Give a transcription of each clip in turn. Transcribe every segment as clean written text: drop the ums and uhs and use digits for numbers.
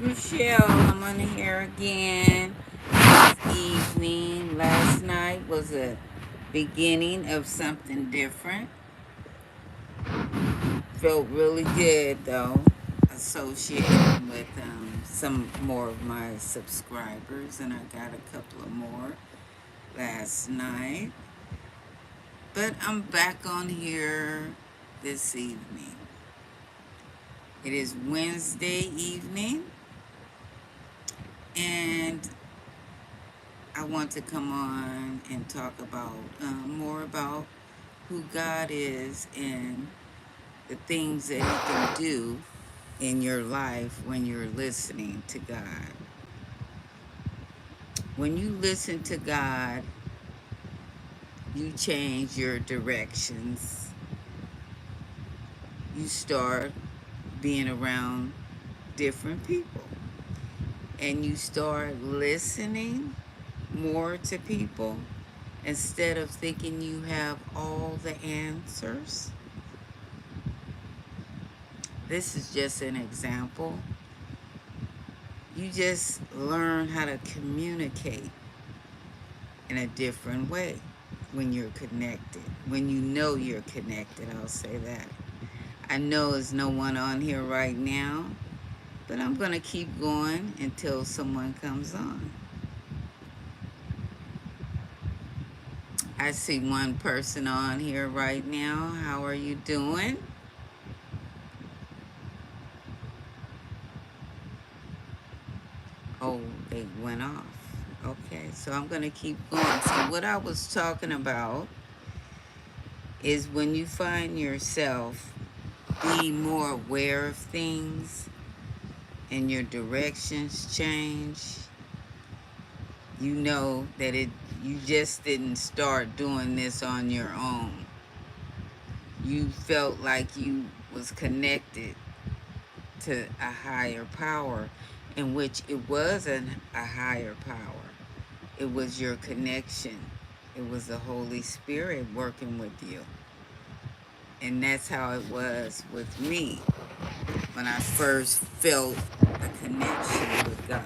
Michelle. I'm on here again this evening. Last night was a beginning of something different. Felt really good though, associating with some more of my subscribers, and I got a couple of more last night. But I'm back on here this evening. It is Wednesday evening, and I want to come on and talk about more about who God is and the things that He can do in your life when you're listening to God. When you listen to God, you change your directions. You start being around different people, and you start listening more to people instead of thinking you have all the answers. This is just an example. You just learn how to communicate in a different way when you're connected. When you know you're connected, I'll say that. I know there's no one on here right now, but I'm going to keep going until someone comes on. I see one person on here right now. How are you doing? Oh, they went off. Okay, so I'm going to keep going. See, what I was talking about is when you find yourself being more aware of things and your directions change, you know that you just didn't start doing this on your own. You felt like you was connected to a higher power, in which it wasn't a higher power. It was your connection. It was the Holy Spirit working with you. And that's how it was with me when I first felt a connection with God.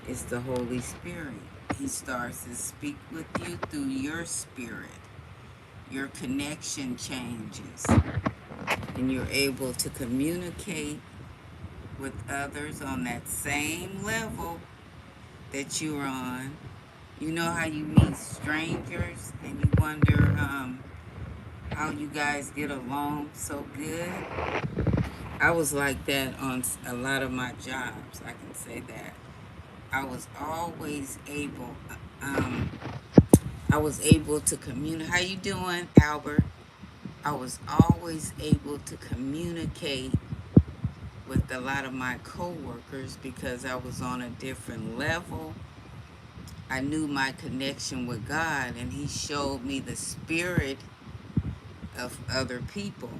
It's the Holy Spirit. He starts to speak with you through your spirit. Your connection changes, and you're able to communicate with others on that same level that you're on. You know how you meet strangers and you wonder how you guys get along so good? I was like that on a lot of my jobs. I can say that. I was always able, to communicate. How you doing, Albert? I was always able to communicate with a lot of my coworkers because I was on a different level. I knew my connection with God, and He showed me the spirit of other people.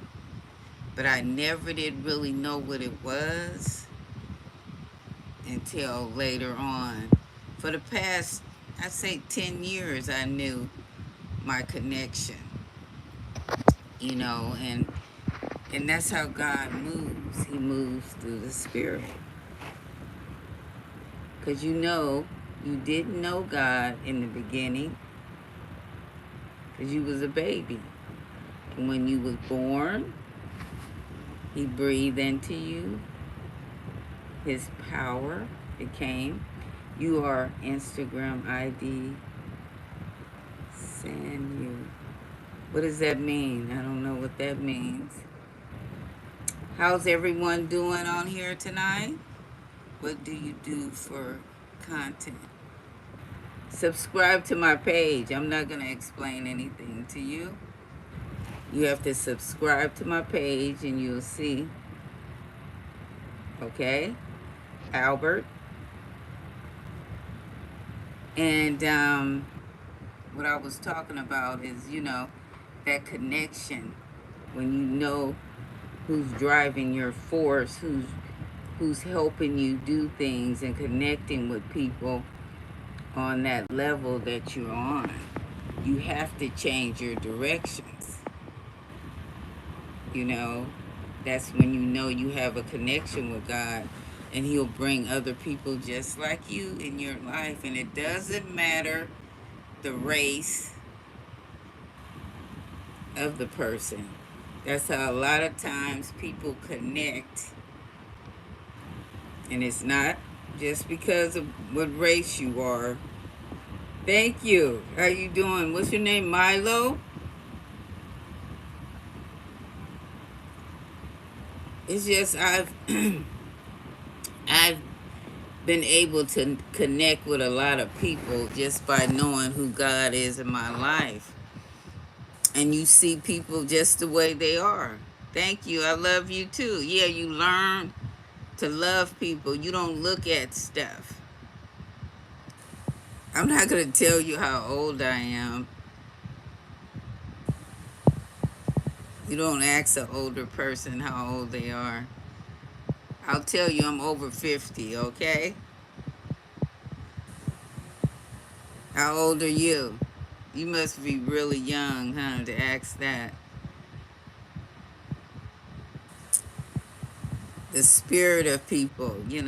But I never did really know what it was until later on. For the past, I'd say 10 years, I knew my connection, and that's how God moves. He moves through the Spirit. Because you didn't know God in the beginning because you was a baby. And when you was born, He breathed into you. His power, it came. You are Instagram ID Samuel. What does that mean? I don't know what that means. How's everyone doing on here tonight? What do you do for content? Subscribe to my page. I'm not going to explain anything to you. You have to subscribe to my page and you'll see. Okay? Albert. And what I was talking about is, that connection. When you know who's driving your force, who's helping you do things and connecting with people on that level that you're on. You have to change your directions. That's when you know you have a connection with God, and He'll bring other people just like you in your life. And it doesn't matter the race of the person. That's how a lot of times people connect, and it's not just because of what race you are. Thank you. How you doing? What's your name? Milo? It's just I've been able to connect with a lot of people just by knowing who God is in my life. And you see people just the way they are. Thank you. I love you too. Yeah, you learn to love people. You don't look at stuff. I'm not going to tell you how old I am. You don't ask an older person how old they are. I'll tell you I'm over 50, okay? How old are you? You must be really young, huh, to ask that. The spirit of people, you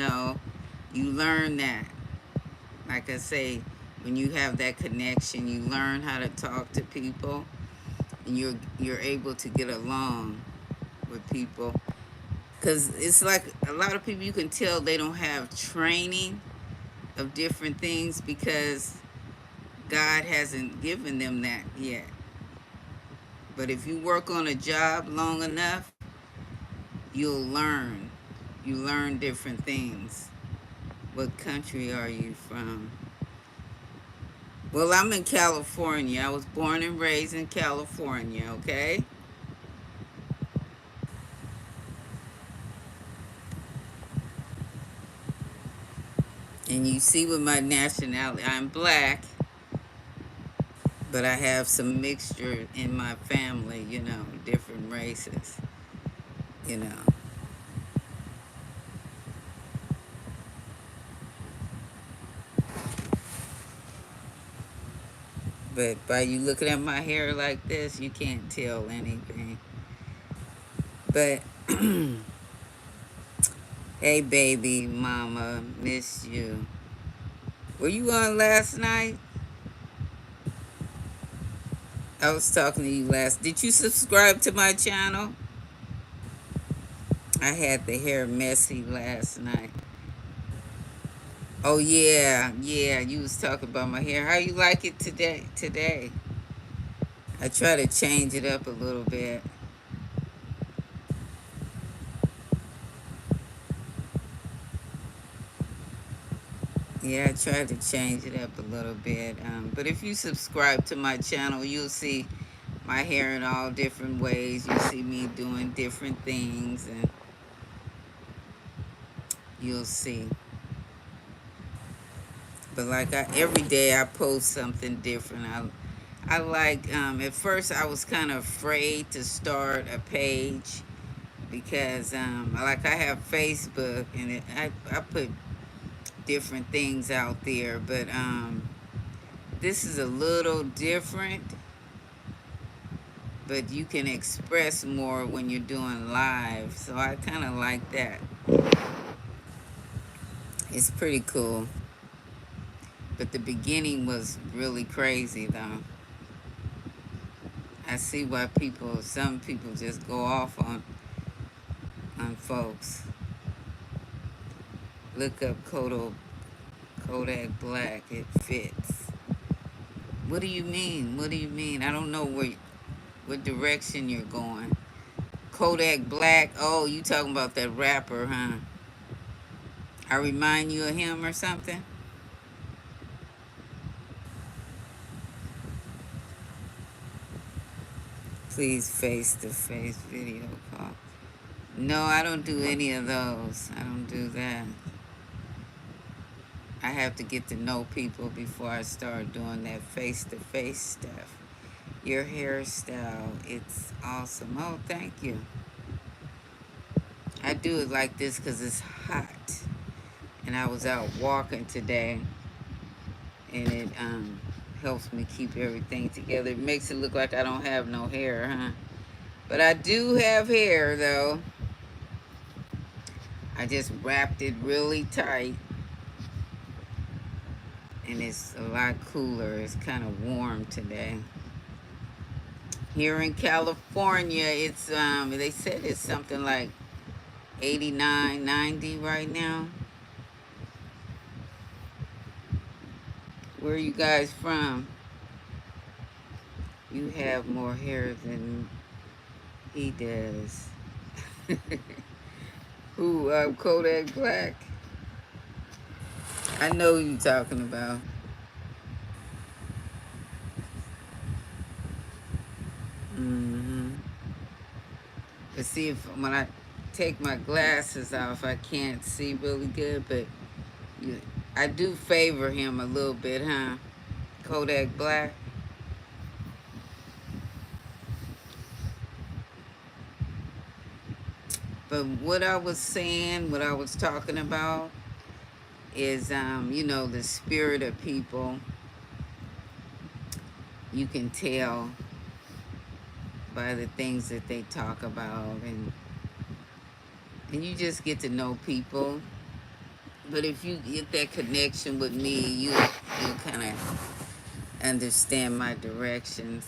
learn that. Like I say, when you have that connection, you learn how to talk to people, and you're able to get along with people. Because it's like a lot of people, you can tell they don't have training of different things because God hasn't given them that yet. But if you work on a job long enough, you'll learn. You learn different things. What country are you from? Well, I'm in California. I was born and raised in California, okay? And you see with my nationality, I'm black, but I have some mixture in my family, different races, you know. But by you looking at my hair like this, you can't tell anything. But hey, baby, mama, miss you. Were you on last night? I was talking to you last. Did you subscribe to my channel? I had the hair messy last night. Oh yeah, yeah. You was talking about my hair. How you like it today? Today, I try to change it up a little bit. Yeah, I tried to change it up a little bit. But if you subscribe to my channel, you'll see my hair in all different ways. You see me doing different things, and you'll see. But like every day, I post something different. I like. At first, I was kind of afraid to start a page because like I have Facebook and I put different things out there, but this is a little different. But you can express more when you're doing live, so I kind of like that. It's pretty cool. But the beginning was really crazy, though. I see why some people just go off on folks. Look up Kodak Black. It fits. What do you mean? What do you mean? I don't know what direction you're going. Kodak Black. Oh, you talking about that rapper, huh? I remind you of him or something? Please face-to-face video call. No, I don't do any of those. I don't do that. I have to get to know people before I start doing that face-to-face stuff. Your hairstyle, it's awesome. Oh, thank you. I do it like this because it's hot. And I was out walking today, and it helps me keep everything together. It makes it look like I don't have no hair, huh? But I do have hair, though. I just wrapped it really tight, and it's a lot cooler. It's kind of warm today. Here in California, it's they said it's something like 89, 90 right now. Where are you guys from? You have more hair than he does. Who, Kodak Black? I know who you talking about. Hmm. But see, if when I take my glasses off, I can't see really good. But you, I do favor him a little bit, huh? Kodak Black. But what I was saying, what I was talking about is, the spirit of people. You can tell by the things that they talk about, and you just get to know people. But if you get that connection with me, you'll kind of understand my directions.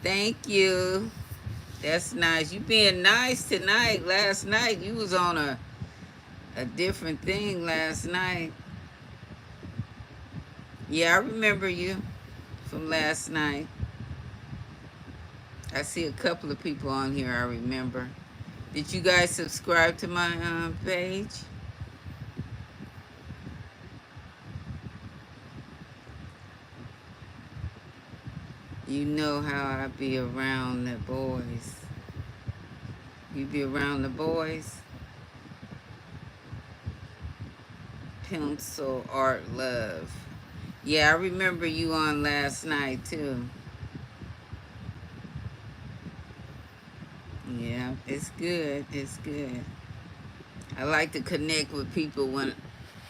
Thank you. That's nice. You being nice tonight. Last night you was on a different thing last night. Yeah, I remember you from last night. I see a couple of people on here I remember. Did you guys subscribe to my page? You know how I be around the boys. You be around the boys? Pencil Art Love. Yeah, I remember you on last night too. Yeah, it's good. It's good. I like to connect with people when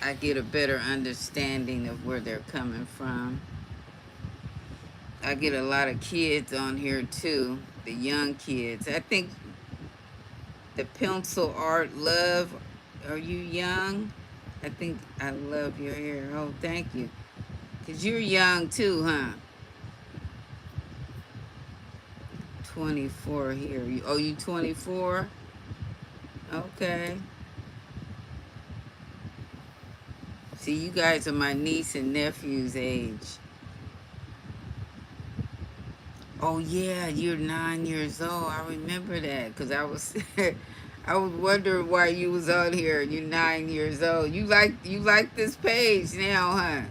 I get a better understanding of where they're coming from. I get a lot of kids on here too, the young kids. I think the Pencil Art Love, are you young? I think I love your hair. Oh, thank you. Because you're young too, huh? 24 here. Oh, you 24? Okay. See, you guys are my niece and nephew's age. Oh yeah, you're 9 years old. I remember that because I was, I was wondering why you was on here. You're 9 years old. You like this page now, huh?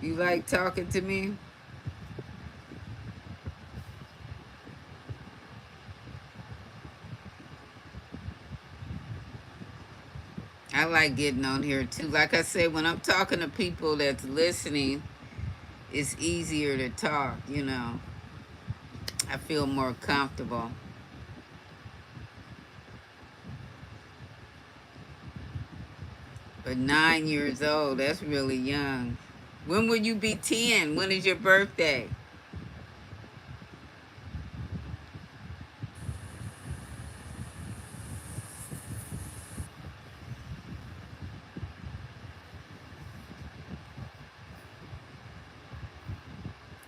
You like talking to me? I like getting on here too. Like I said, when I'm talking to people that's listening, it's easier to talk. I feel more comfortable. But 9 years old, that's really young. When will you be 10? When is your birthday?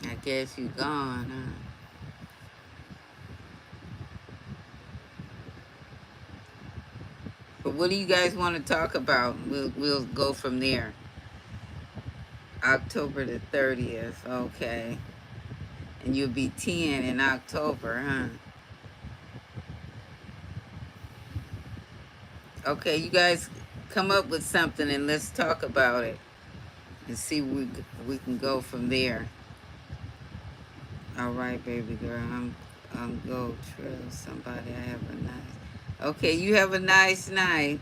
I guess you gone, huh? But what do you guys want to talk about? We'll go from there. October the 30th, okay. And you'll be 10 in October, huh? Okay, you guys come up with something and let's talk about it and see we can go from there. All right, baby girl. I'm go trail somebody. I have a nice. Okay, you have a nice night.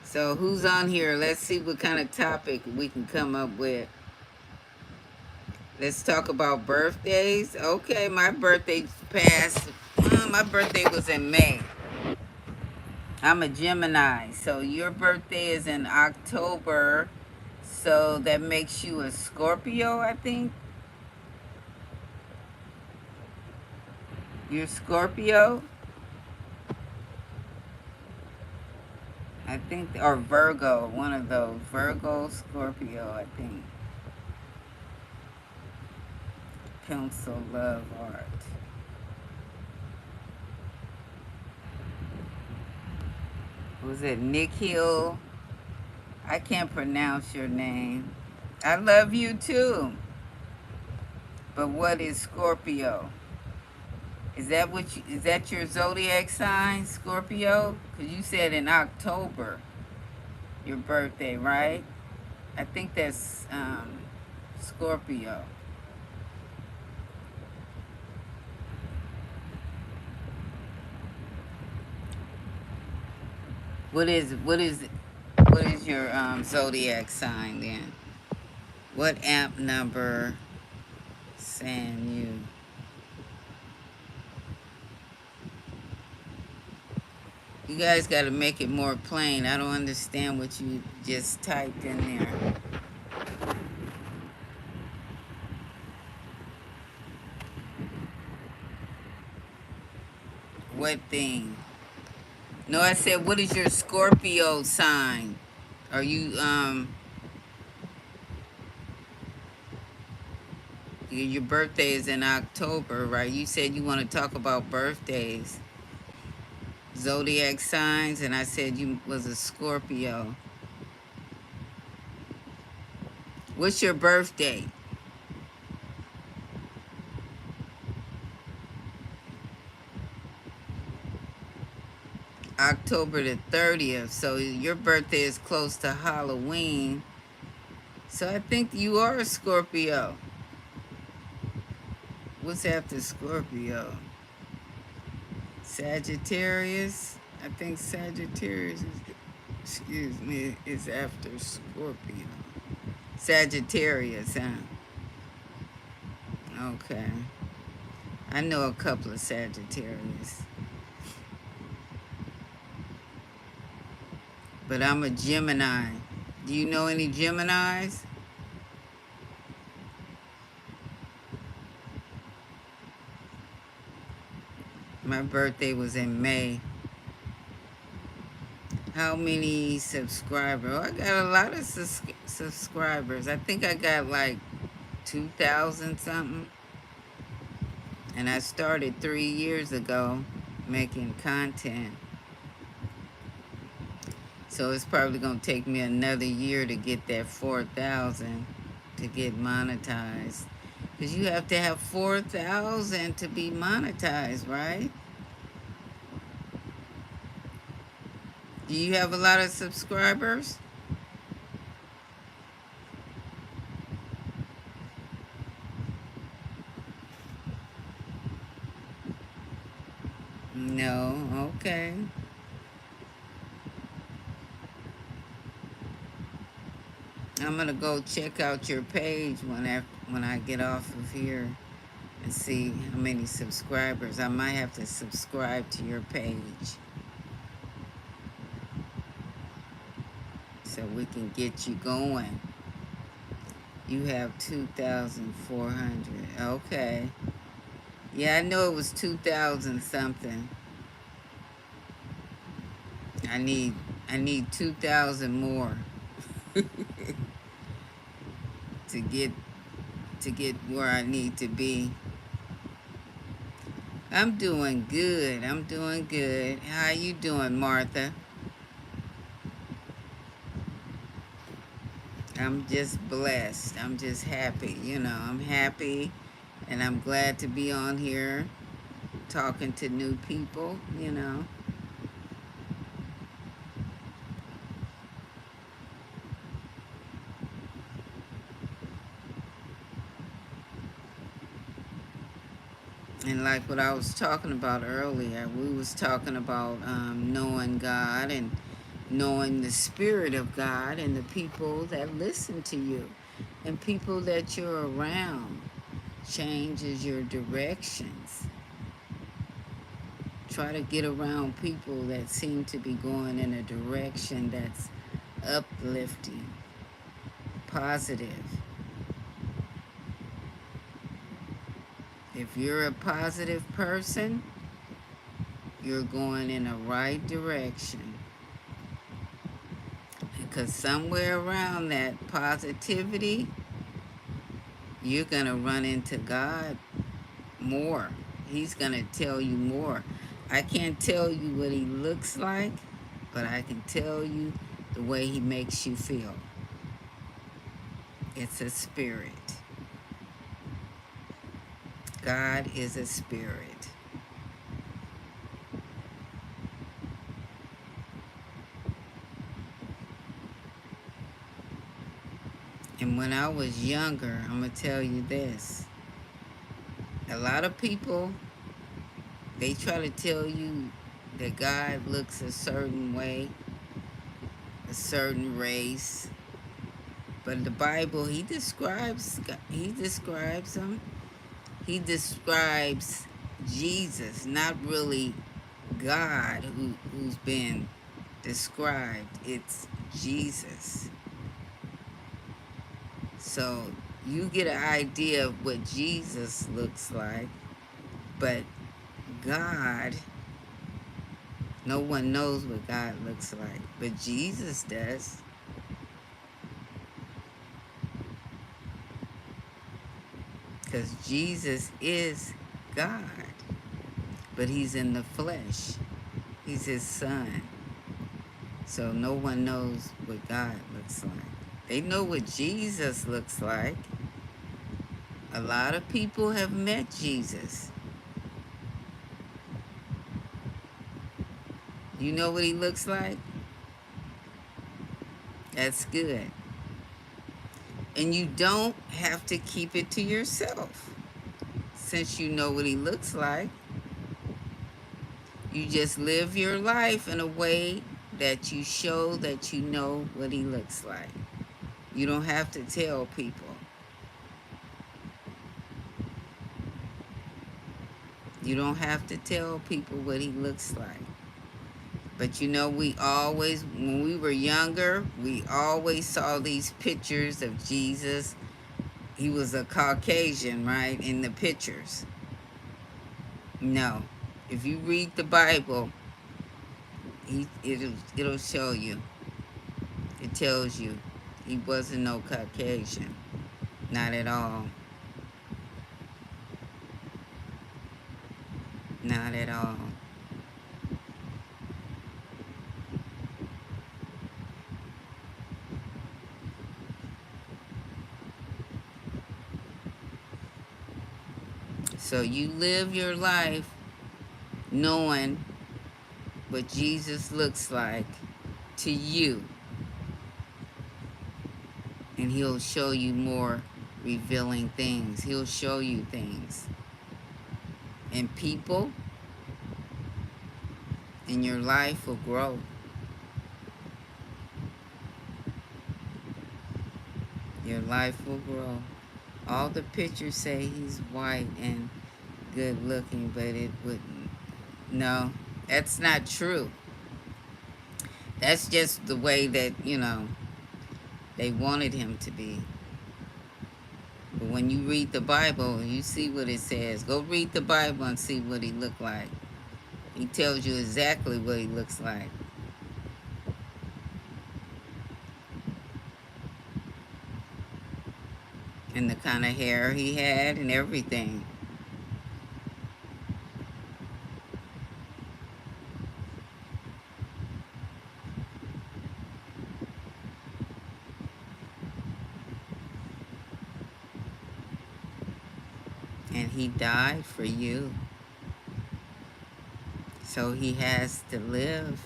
So who's on here? Let's see what kind of topic we can come up with. Let's talk about birthdays. Okay, my birthday passed. My birthday was in May. I'm a Gemini, so your birthday is in October. So that makes you a Scorpio, I think. You're Scorpio, I think, or Virgo, one of those. Virgo, Scorpio, I think. Pencil Love Art. Was it Nick Hill? I can't pronounce your name. I love you too. But what is Scorpio? Is that your zodiac sign, Scorpio? Because you said in October, your birthday, right? I think that's Scorpio. What is what is what is your zodiac sign then? What amp number saying you? You guys got to make it more plain. I don't understand what you just typed in there. What thing? No, I said, what is your Scorpio sign? Are you your birthday is in October, right? You said you want to talk about birthdays, zodiac signs, and I said you was a Scorpio. What's your birthday? October the 30th. So your birthday is close to Halloween. So I think you are a Scorpio. What's after Scorpio? Sagittarius. I think Sagittarius is, excuse me, is after Scorpio. Sagittarius, huh? Okay. I know a couple of Sagittarius. But I'm a Gemini. Do you know any Geminis? My birthday was in May. How many subscribers? Oh, I got a lot of subscribers. I think I got like 2,000 something. And I started 3 years ago making content. So it's probably going to take me another year to get that 4,000 to get monetized. Because you have to have 4,000 to be monetized, right? Do you have a lot of subscribers? No, okay. I'm gonna go check out your page when I get off of here and see how many subscribers. I might have to subscribe to your page so we can get you going. You have 2,400. Okay. Yeah, I know it was 2,000 something. I need I need 2,000 more to get where I need to be. I'm doing good. I'm doing good. How you doing, Martha? I'm just blessed. I'm just happy. I'm happy and I'm glad to be on here talking to new people. And like what I was talking about earlier, we was talking about knowing God and knowing the Spirit of God and the people that listen to you and people that you're around changes your directions. Try to get around people that seem to be going in a direction that's uplifting, positive. If you're a positive person, you're going in the right direction. Because somewhere around that positivity, you're going to run into God more. He's going to tell you more. I can't tell you what he looks like, but I can tell you the way he makes you feel. It's a spirit. God is a spirit. And when I was younger, I'm going to tell you this. A lot of people, they try to tell you that God looks a certain way, a certain race. But the Bible, he describes him. He describes Jesus, not really God who's been described. It's Jesus. So you get an idea of what Jesus looks like, but God, no one knows what God looks like, but Jesus does. Because Jesus is God, but he's in the flesh. He's his son. So no one knows what God looks like. They know what Jesus looks like. A lot of people have met Jesus. You know what he looks like? That's good. And you don't have to keep it to yourself. Since you know what he looks like, you just live your life in a way that you show that you know what he looks like. You don't have to tell people. You don't have to tell people what he looks like. But you know, when we were younger, we always saw these pictures of Jesus. He was a Caucasian, right, in the pictures. No. If you read the Bible, it'll show you. It tells you he wasn't no Caucasian. Not at all. Not at all. So you live your life knowing what Jesus looks like to you. And he'll show you more revealing things. He'll show you things. And people in your life will grow. Your life will grow. All the pictures say he's white and good looking, but it wouldn't. No, that's not true. That's just the way that, they wanted him to be. But when you read the Bible, you see what it says. Go read the Bible and see what he looked like. He tells you exactly what he looks like. And the kind of hair he had and everything. And he died for you. So he has to live.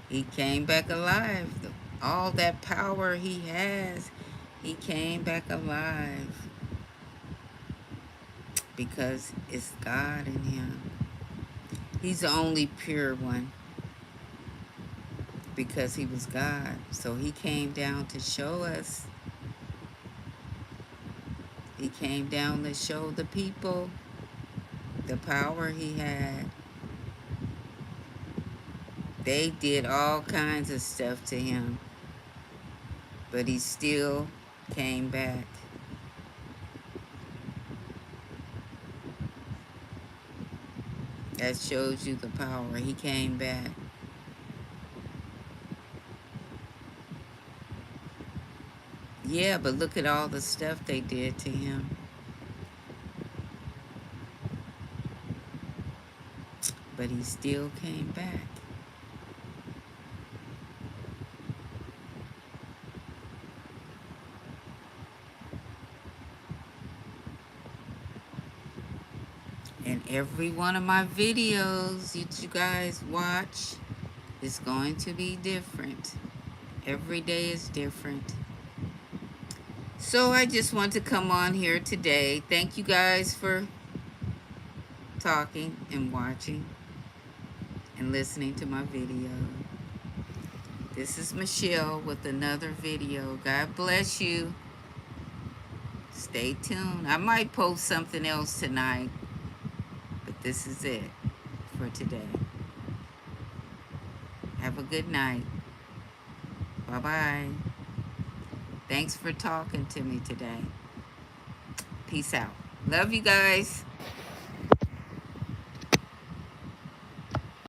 He came back alive. All that power he has, he came back alive. Because it's God in him. He's the only pure one. Because he was God. So he came down to show us. He came down to show the people the power he had. They did all kinds of stuff to him. But he still came back. That shows you the power. He came back. Yeah, but look at all the stuff they did to him. But he still came back. And every one of my videos that you guys watch is going to be different. Every day is different. So I just want to come on here today. Thank you guys for talking and watching and listening to my video. This is Michelle with another video. God bless you. Stay tuned. I might post something else tonight, but this is it for today. Have a good night. Bye-bye. Thanks for talking to me today. Peace out. Love you guys.